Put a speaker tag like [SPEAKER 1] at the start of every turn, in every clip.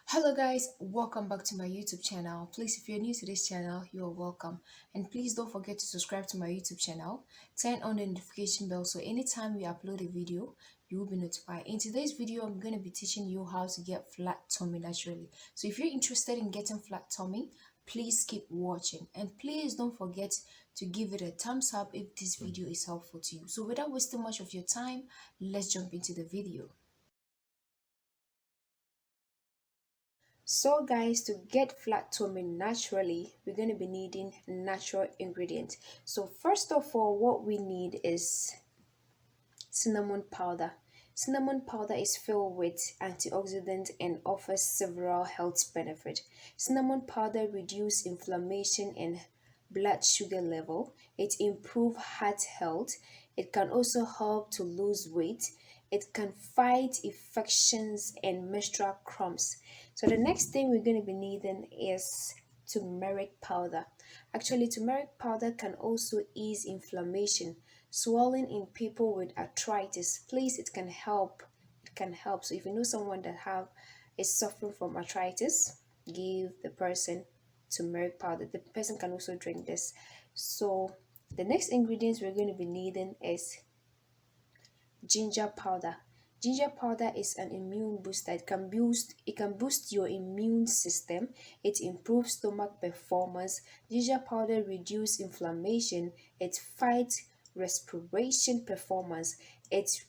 [SPEAKER 1] Hello guys, welcome back to my YouTube channel. Please, if you're new to this channel, you're welcome. And please don't forget to subscribe to my YouTube channel. Turn on the notification bell so anytime we upload a video, you will be notified. In today's video, I'm going to be teaching you how to get flat tummy naturally. So if you're interested in getting flat tummy, please keep watching. And please don't forget to give it a thumbs up if this video is helpful to you. So without wasting much of your time, let's jump into the video. So guys, to get flat tummy naturally, we're going to be needing natural ingredients. So first of all, what we need is cinnamon powder. Cinnamon powder is filled with antioxidants and offers several health benefits. Cinnamon powder reduces inflammation and blood sugar level. It improves heart health. It can also help to lose weight. It can fight infections and menstrual cramps. So the next thing we're going to be needing is turmeric powder. Actually, turmeric powder can also ease inflammation, swelling in people with arthritis. Please, it can help. It can help. So if you know someone that have is suffering from arthritis, give the person turmeric powder. The person can also drink this. So the next ingredients we're going to be needing is ginger powder. Ginger powder is an immune booster. It can boost your immune system. It improves stomach performance. Ginger powder reduces inflammation. It fights respiration performance. It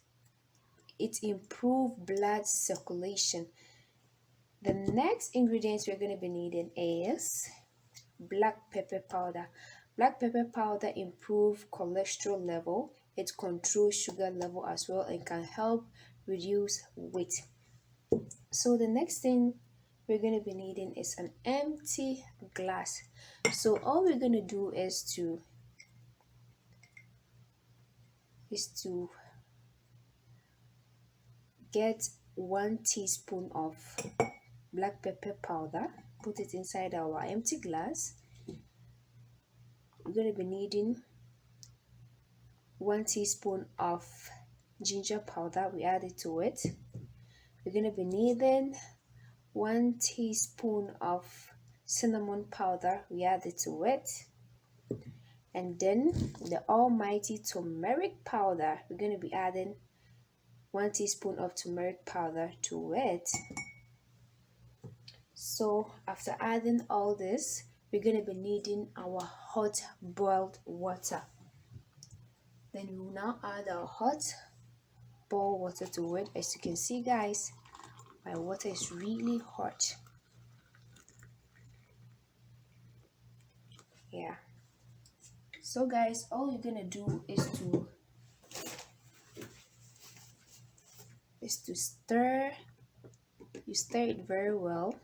[SPEAKER 1] improves blood circulation. The next ingredients we're going to be needing is black pepper powder. Black pepper powder improve cholesterol level. It controls sugar level as well and can help reduce weight. So the next thing we're going to be needing is an empty glass. So all we're going to do is to get 1 teaspoon of black pepper powder, put it inside our empty glass. We're going to be needing 1 teaspoon of ginger powder. We add it to it. We're going to be needing 1 teaspoon of cinnamon powder. We add it to it. And then the almighty turmeric powder. We're going to be adding 1 teaspoon of turmeric powder to it. So after adding all this, we're going to be needing our hot boiled water. Then we will now add our hot boiled water to it. As you can see guys, my water is really hot. Yeah. So guys, all you're gonna do is to stir. You stir it very well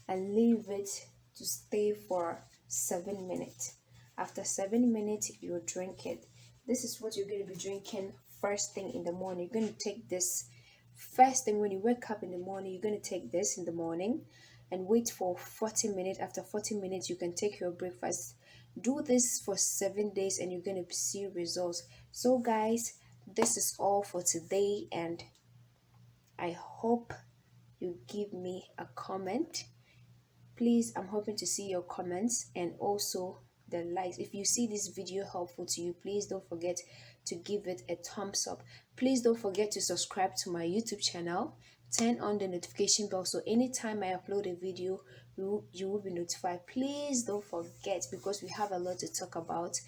[SPEAKER 1] and leave it to stay for 7 minutes. After 7 minutes, you drink it. This is what you're going to be drinking first thing in the morning. You're going to take this first thing when you wake up in the morning. You're going to take this in the morning and wait for 40 minutes. After 40 minutes, you can take your breakfast. Do this for 7 days and you're going to see results. So guys, this is all for today, and I hope you give me a comment. Please, I'm hoping to see your comments and also the likes. If you see this video helpful to you, please don't forget to give it a thumbs up. Please don't forget to subscribe to my YouTube channel. Turn on the notification bell so anytime I upload a video, you will be notified. Please don't forget, because we have a lot to talk about.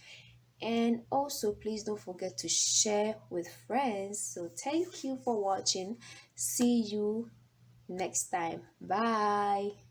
[SPEAKER 1] And also, please don't forget to share with friends. So thank you for watching. See you next time. Bye.